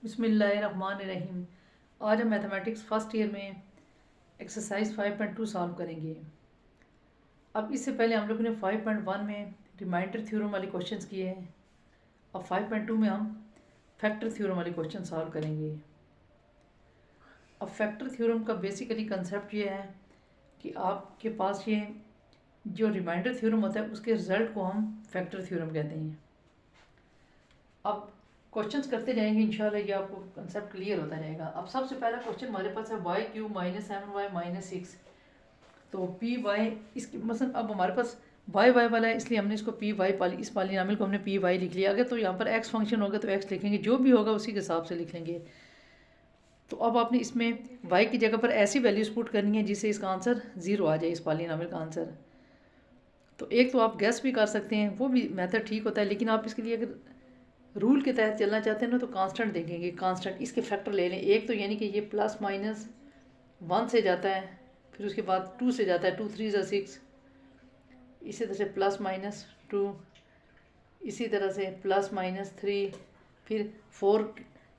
बिस्मिल्लाहिर्रहमानिर्रहीम। आज हम मैथमेटिक्स फर्स्ट ईयर में एक्सरसाइज 5.2 सॉल्व करेंगे। अब इससे पहले हम लोगों ने 5.1 में रिमाइंडर थ्योरम वाले क्वेश्चंस किए हैं। अब 5.2 में हम फैक्टर थ्योरम वाले क्वेश्चन सॉल्व करेंगे। अब फैक्टर थ्योरम का बेसिकली कंसेप्ट ये है कि आपके पास ये जो रिमाइंडर थ्योरम होता है उसके रिजल्ट को हम फैक्टर थ्योरम कहते हैं। अब क्वेश्चंस करते जाएंगे, इंशाल्लाह ये आपको कंसेप्ट क्लियर होता रहेगा। अब सबसे पहला क्वेश्चन हमारे पास है Y Q minus 7y minus 6। तो पी वाई इसकी मतलब अब हमारे पास वाई वाई वाला है, इसलिए हमने इसको पी वाई इस पॉलीनॉमियल को हमने पी वाई लिख लिया। अगर तो यहाँ पर एक्स फंक्शन होगा तो एक्स लिखेंगे, जो भी होगा उसी के हिसाब से लिख लेंगे। तो अब आपने इसमें वाई की जगह पर ऐसी वैल्यूज पुट करनी है जिससे इसका आंसर 0 आ जाए, इस पॉलीनॉमियल का आंसर। तो एक तो आप गैस भी कर सकते हैं, वो भी मेथड ठीक होता है, लेकिन आप इसके लिए अगर रूल के तहत चलना चाहते हैं ना तो कांस्टेंट देखेंगे। कांस्टेंट इसके फैक्टर ले लें एक, तो यानी कि ये प्लस माइनस 1 से जाता है, फिर उसके बाद 2 से जाता है, 2 3 ज़ा 6, इसी तरह से प्लस माइनस 2, इसी तरह से प्लस माइनस 3, फिर 4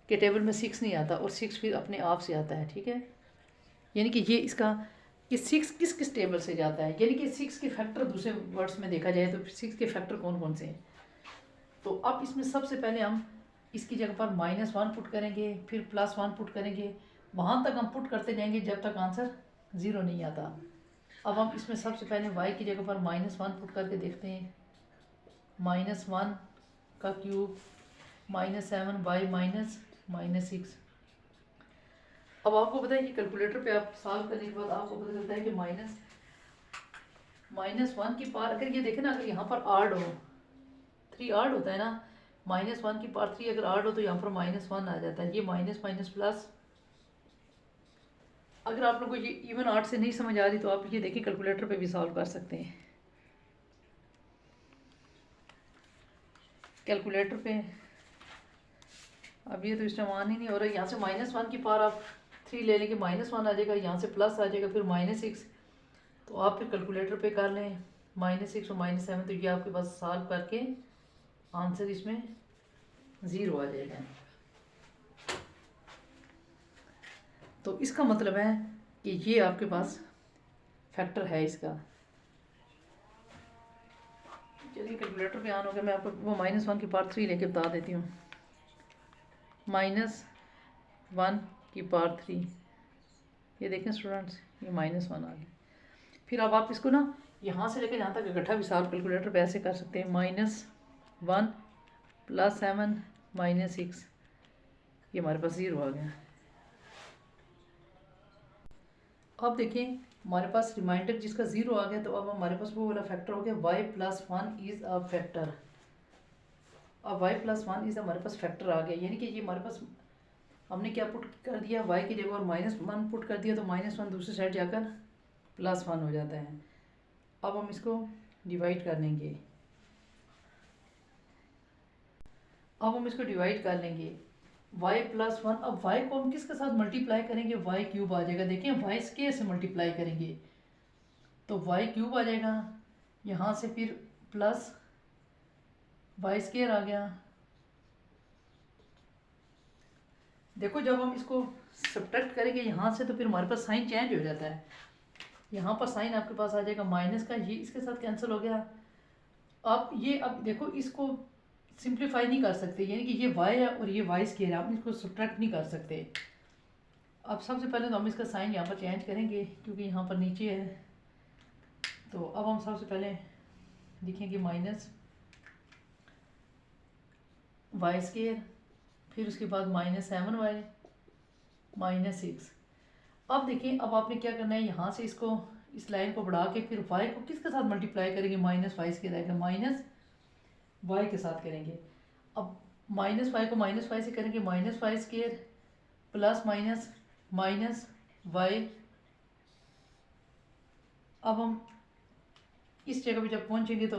के टेबल में 6 नहीं आता और 6 फिर अपने आप से आता है। ठीक है, यानी कि ये इसका कि 6 किस किस टेबल से जाता है, यानी कि 6 के फैक्टर दूसरे वर्ड्स में देखा जाए तो 6 के फैक्टर कौन कौन से हैं। तो अब इसमें सबसे पहले हम इसकी जगह पर -1 पुट करेंगे, फिर +1 पुट करेंगे, वहाँ तक हम पुट करते जाएंगे जब तक आंसर 0 नहीं आता। अब हम इसमें सबसे पहले y की जगह पर -1 पुट करके देखते हैं। -1 का क्यूब -7y माइनस 6। अब आपको पता है कि कैलकुलेटर पे आप सॉल्व करने के बाद आपको पता चलता है कि -1 की पावर अगर ये देखें ना, अगर यहाँ पर आर्ड हो, 3 आर्ड होता है ना, -1 की पावर 3 अगर आर्ड हो तो यहाँ पर -1 आ जाता है। ये माइनस माइनस प्लस। अगर आप लोगों को ये इवन आर्ट से नहीं समझ आ रही तो आप ये देखिए कैलकुलेटर पे भी सॉल्व कर सकते हैं। कैलकुलेटर पे अब ये तो इस टाइम ऑन ही नहीं हो रहा। यहाँ से -1 की पावर आप 3 ले लेंगे, -1 आ जाएगा, यहाँ से प्लस आ जाएगा, फिर -6। तो आप फिर कैलकुलेटर पे कर लें -6 और -7, तो ये आपके पास सॉल्व करके आंसर इसमें 0 आ जाएगा। तो इसका मतलब है कि ये आपके पास फैक्टर है इसका। चलिए कैलकुलेटर पे ऑन हो गया, मैं आपको वो -1 की पावर 3 लेके बता देती हूँ। -1 की पावर 3, ये देखें स्टूडेंट्स, ये -1 आ गया। फिर अब आप इसको ना यहाँ से लेकर यहाँ तक इकट्ठा भी सॉल्व कैलकुलेटर पे ऐसे कर सकते हैं। -1 + 7 -6, ये हमारे पास 0 आ गया। अब देखें हमारे पास रिमाइंडर जिसका 0 आ गया, तो अब हमारे पास वो वाला फैक्टर हो गया y + 1 इज़ अ फैक्टर। अब y + 1 इज़ हमारे पास फैक्टर आ गया, यानी कि ये हमारे पास हमने क्या पुट कर दिया, y की जगह और -1 पुट कर दिया, तो -1 दूसरी साइड जाकर +1 हो जाता है। अब हम इसको डिवाइड कर लेंगे। अब हम इसको डिवाइड कर लेंगे y + 1। अब y को हम किसके साथ मल्टीप्लाई करेंगे, y क्यूब आ जाएगा। देखिए y स्क्वायर से मल्टीप्लाई करेंगे तो y क्यूब आ जाएगा, यहाँ से फिर प्लस y स्क्वायर आ गया। देखो जब हम इसको सब्ट्रैक्ट करेंगे यहाँ से तो फिर हमारे पास साइन चेंज हो जाता है। यहाँ पर साइन आपके पास आ जाएगा माइनस का, ये इसके साथ कैंसिल हो गया। अब देखो इसको सिंप्लीफाई नहीं कर सकते, यानी कि ये y है और ये y स्क्वायर है, आप इसको सब्ट्रैक्ट नहीं कर सकते। अब सबसे पहले तो हम इसका साइन यहाँ पर चेंज करेंगे क्योंकि यहाँ पर नीचे है। तो अब हम सबसे पहले लिखेंगे -y स्क्वायर, फिर उसके बाद -7y -6। अब देखिए अब आपने क्या करना है, यहाँ से इसको इस लाइन को बढ़ा के फिर y को किसके साथ मल्टीप्लाई करेंगे, -y स्क्वायर आएगा, -y के साथ करेंगे। अब -y को -y से करेंगे -y स्क्वायर प्लस -y। अब हम इस जगह पे जब पहुँचेंगे तो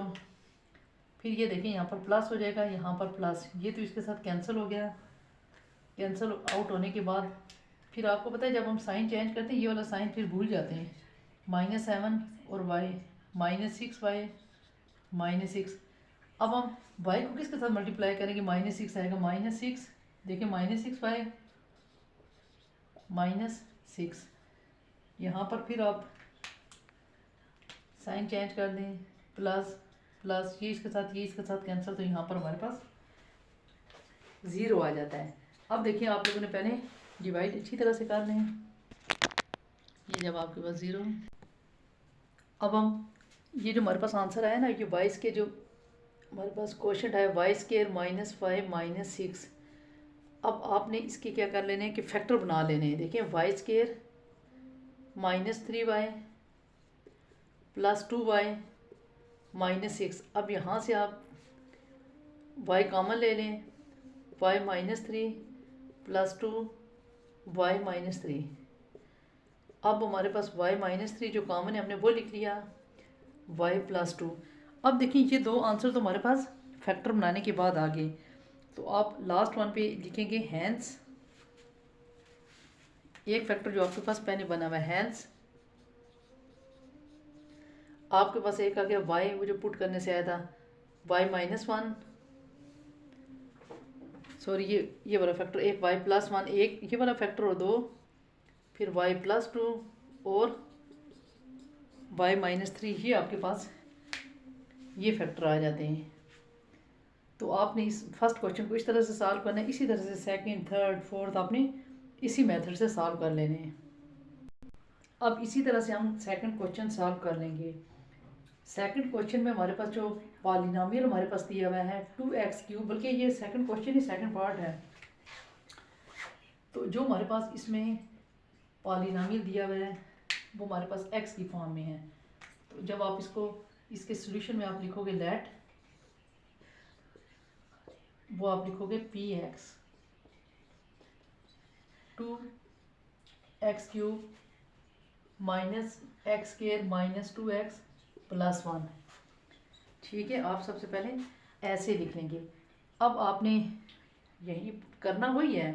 फिर ये देखें यहाँ पर प्लस हो जाएगा, यहाँ पर प्लस, ये तो इसके साथ कैंसिल हो गया। कैंसिल आउट होने के बाद फिर आपको पता है जब हम साइन चेंज करते हैं ये वाला साइन फिर भूल जाते हैं। -7 और y -6y -6। अब हम y को किसके साथ मल्टीप्लाई करेंगे, -6 आएगा, -6 देखिए -6y -6, यहाँ पर फिर आप साइन चेंज कर दें, प्लस प्लस ये इसके साथ कैंसिल, तो यहाँ पर हमारे पास 0 आ जाता है। अब देखिए आप लोगों ने पहले डिवाइड अच्छी तरह से कर लें, ये जब आपके पास 0, अब हम ये जो हमारे पास आंसर आया ना, ये वाई के जो हमारे पास क्वेश्चन है y² -5 -6, अब आपने इसके क्या कर लेने हैं कि फैक्टर बना लेने हैं। देखिए y² -3y +2y -6, अब यहाँ से आप y कॉमन ले लें, y -3 +2 y -3, अब हमारे पास y -3 जो कॉमन है हमने वो लिख लिया, y +2। अब देखिए ये दो आंसर तो हमारे पास फैक्टर बनाने के बाद आ गए, तो आप लास्ट वन पे लिखेंगे हैंस, एक फैक्टर जो आपके पास पहले बना हुआ है हैंस, आपके पास एक आ गया y, वो जो पुट करने से आया था y -1, सॉरी ये वाला फैक्टर, एक y +1, एक ये वाला फैक्टर और दो, फिर y +2 और y -3, ये आपके पास ये फैक्टर आ जाते हैं। तो आपने इस फर्स्ट क्वेश्चन को इस तरह से सॉल्व करना है, इसी तरह से सेकंड, थर्ड, फोर्थ आपने इसी मेथड से सॉल्व कर लेने हैं। अब इसी तरह से हम सेकंड क्वेश्चन सॉल्व कर लेंगे। सेकंड क्वेश्चन में हमारे पास जो पॉलिनोमियल हमारे पास दिया हुआ है 2x3, बल्कि ये सेकंड क्वेश्चन ही सेकंड पार्ट है, तो जो हमारे पास इसमें पॉलिनोमियल दिया हुआ है वो हमारे पास x की फॉर्म में है। तो जब आप इसको इसके सोल्यूशन में आप लिखोगे लेट, वो आप लिखोगे px 2x³ -x² -2x +1, ठीक है। आप सबसे पहले ऐसे लिख लेंगे। अब आपने यही करना वही है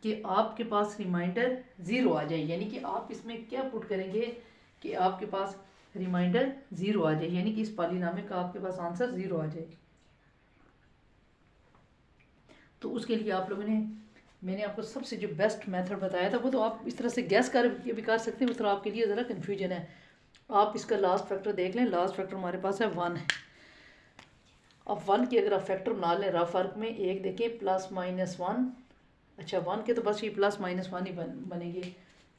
कि आपके पास रिमाइंडर 0 आ जाए, यानी कि आप इसमें क्या पुट करेंगे कि आपके पास रिमाइंडर 0 आ जाए, यानी कि इस पॉलिनोमियल का आपके पास आंसर 0 आ जाए। तो उसके लिए आप लोगों ने, मैंने आपको सबसे जो बेस्ट मेथड बताया था वो तो आप इस तरह से गैस कर भी कर सकते हैं, उस तरह आपके लिए ज़रा कन्फ्यूजन है। आप इसका लास्ट फैक्टर देख लें, लास्ट फैक्टर हमारे पास है 1 है। अब 1 की अगर आप फैक्टर बना लें रफ वर्क में, एक देखें +-1, अच्छा 1 के तो बस ये +-1 ही बनेंगे।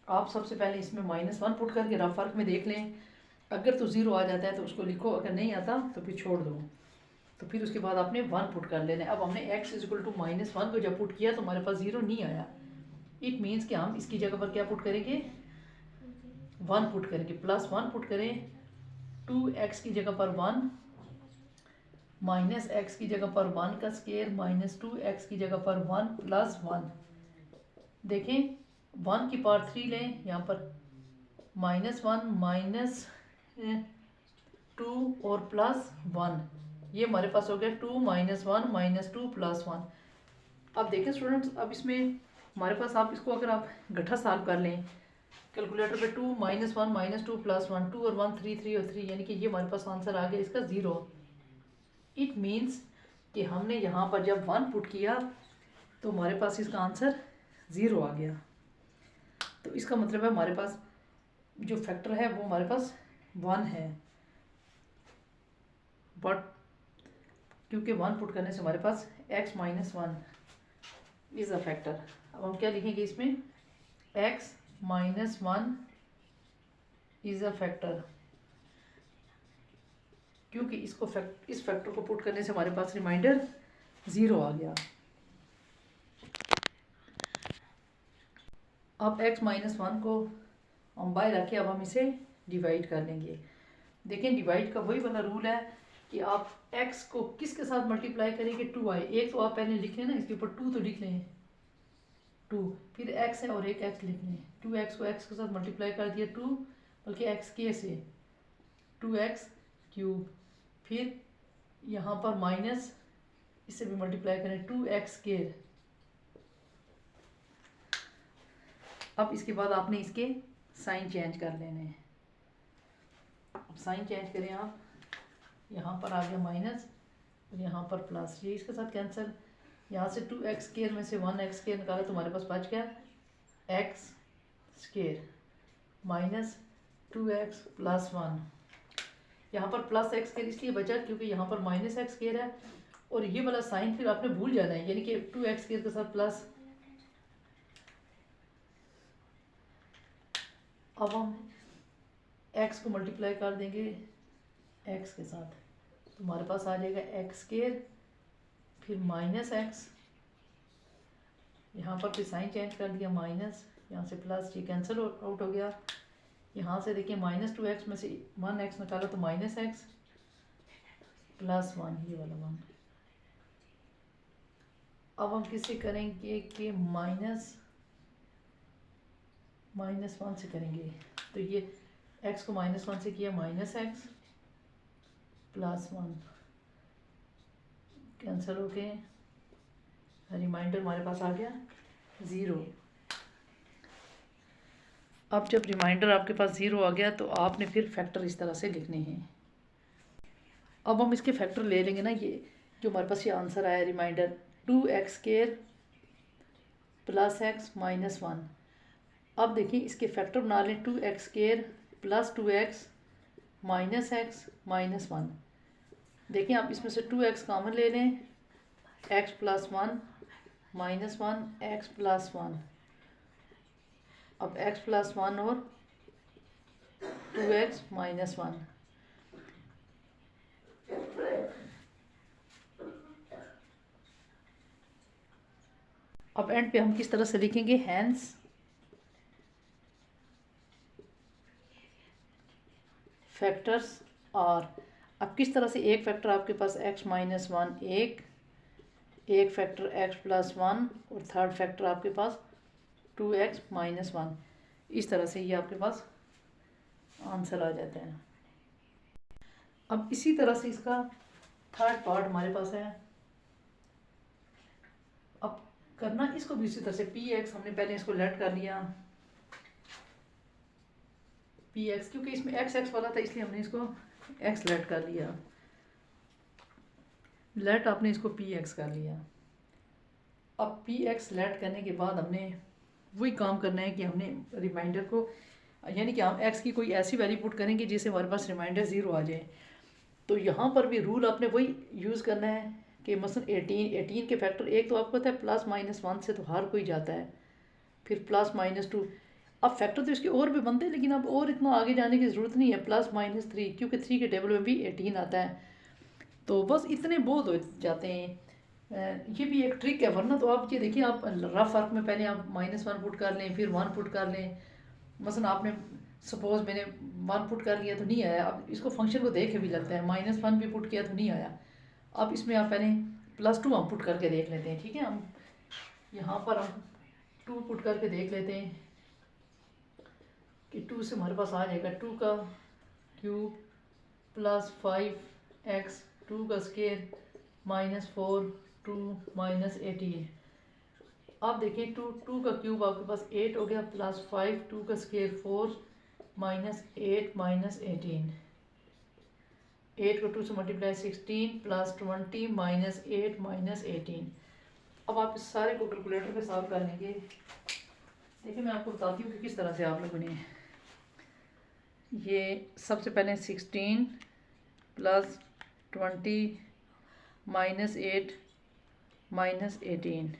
आप सबसे पहले इसमें -1 पुट करके रफ वर्क में देख लें, अगर तो 0 आ जाता है तो उसको लिखो, अगर नहीं आता तो फिर छोड़ दो। तो फिर उसके बाद आपने 1 पुट कर लेना है। अब हमने x = -1 को जब पुट किया तो हमारे पास 0 नहीं आया, इट मीन्स कि हम इसकी जगह पर क्या पुट करेंगे, 1 पुट करेंगे, +1 पुट करें, 2x की जगह पर 1, -x की जगह पर 1 का स्क्वायर, -2x की जगह पर 1 +1। देखें 1 की पावर 3 लें, यहाँ पर -1 -2 और +1, ये हमारे पास हो गया 2 -1 -2 +1। अब देखें स्टूडेंट्स, अब इसमें हमारे पास आप इसको अगर आप गठा सॉल्व कर लें कैलकुलेटर पे, 2 -1 -2 +1, 2 और 1 3 3 और 3, यानी कि ये हमारे पास आंसर आ गया इसका 0। इट मीन्स कि हमने यहाँ पर जब 1 पुट किया तो हमारे पास इसका आंसर 0 आ गया। तो इसका मतलब है हमारे पास जो फैक्टर है वो हमारे पास 1 है, बट क्योंकि 1 पुट करने से हमारे पास x - 1 इज़ अ फैक्टर। अब हम क्या लिखेंगे इसमें, x - 1 इज़ अ फैक्टर, क्योंकि इस फैक्टर को पुट करने से हमारे पास रिमाइंडर 0 आ गया। अब x - 1 को हम बाय रखे, अब हम इसे डिवाइड कर लेंगे। देखें डिवाइड का वही वाला रूल है कि आप x को किसके साथ मल्टीप्लाई करेंगे, 2y, एक तो आप पहले लिख लें ना, इसके ऊपर 2 तो लिख लें, 2, फिर x है और एक x लिख लें, 2x को x के साथ मल्टीप्लाई कर दिया 2, बल्कि x के से 2x³, फिर यहाँ पर माइनस इससे भी मल्टीप्लाई करें 2x²। अब इसके बाद आपने इसके साइन चेंज कर लेने हैं। अब साइन चेंज करें आप, यहाँ पर आ गया माइनस और यहाँ पर प्लस, ये इसके साथ कैंसिल, यहाँ से 2x² में से 1x² निकाला तो हमारे पास बच गया x² माइनस 2x प्लस 1। यहाँ पर प्लस x² इसलिए बचा क्योंकि यहाँ पर माइनस x² है और ये वाला साइन फिर आपने भूल जाना है, यानी कि 2x² के साथ प्लस। अब हम x को मल्टीप्लाई कर देंगे x के साथ तो हमारे पास आ जाएगा x² फिर माइनस x, यहाँ पर फिर साइन चेंज कर दिया माइनस, यहाँ से प्लस, ये कैंसिल आउट हो गया। यहाँ से देखिए माइनस 2x में से 1x निकाला तो माइनस x प्लस 1, ये वाला 1। अब हम किससे करेंगे कि माइनस 1 से करेंगे तो ये x को माइनस 1 से किया माइनस x प्लस 1, कैंसिल हो गए, रिमाइंडर हमारे पास आ गया 0। अब जब रिमाइंडर आपके पास 0 आ गया तो आपने फिर फैक्टर इस तरह से लिखने हैं। अब हम इसके फैक्टर ले लेंगे ना, ये जो हमारे पास ये आंसर आया reminder 2x² plus x minus 1। अब देखिए इसके फैक्टर बना लें 2x² plus 2x minus x minus 1। देखिए आप इसमें से 2x कॉमन ले लें, x plus 1 minus 1 x plus 1। अब x प्लस 1 और 2x माइनस 1। अब एंड पे हम किस तरह से लिखेंगे, हैंस फैक्टर्स और अब किस तरह से एक फैक्टर आपके पास x माइनस 1 एक फैक्टर x प्लस 1 और थर्ड फैक्टर आपके पास 2x माइनस 1, इस तरह से ये आपके पास आंसर आ जाता है। अब इसी तरह से इसका थर्ड पार्ट हमारे पास है। अब करना इसको भी इसी तरह से px हमने पहले इसको लेट कर लिया px, क्योंकि इसमें x वाला था इसलिए हमने इसको x लेट कर लिया, लेट आपने इसको px कर लिया। अब px लेट करने के बाद हमने वही काम करना है कि हमने रिमाइंडर को, यानी कि हम x की कोई ऐसी वैल्यू पुट करेंगे जिससे हमारे पास रिमाइंडर 0 आ जाए। तो यहाँ पर भी रूल आपने वही यूज़ करना है कि मसलन 18 के फैक्टर एक तो आपको पता है प्लस माइनस 1 से तो हर कोई जाता है, फिर प्लस माइनस 2। अब फैक्टर तो इसके और भी बनते हैं लेकिन अब और इतना आगे जाने की ज़रूरत नहीं है, प्लस माइनस 3 क्योंकि 3 के टेबल में भी 18 आता है, तो बस इतने बहुत हो जाते हैं। ये भी एक ट्रिक है, वरना तो आप ये देखिए आप रफ वर्क में पहले आप -1 पुट कर लें फिर 1 पुट कर लें। मसलन आपने सपोज मैंने 1 पुट कर लिया तो नहीं आया, अब इसको फंक्शन को देख के भी लगता है -1 भी पुट किया तो नहीं आया। अब इसमें आप पहले +2 हम पुट करके देख लेते हैं, ठीक है। हम यहाँ पर हम 2 पुट करके देख लेते हैं कि 2 से हमारे पास आ जाएगा 2 का क्यूब प्लस 5x 2 का स्क्वायर -4 2 -18। अब देखिए 2 का क्यूब आपके पास 8 हो गया प्लस 5 2 का स्क्वायर 4 -8 -18। 8 को 2 से मल्टीप्लाई 16 प्लस 20 -8 -18। अब आप इस सारे को कैलकुलेटर पे सॉल्व कर लेंगे। देखिए मैं आपको बताती हूँ कि किस तरह से आप लोगों ने ये सबसे पहले 16 प्लस 20 -8 -18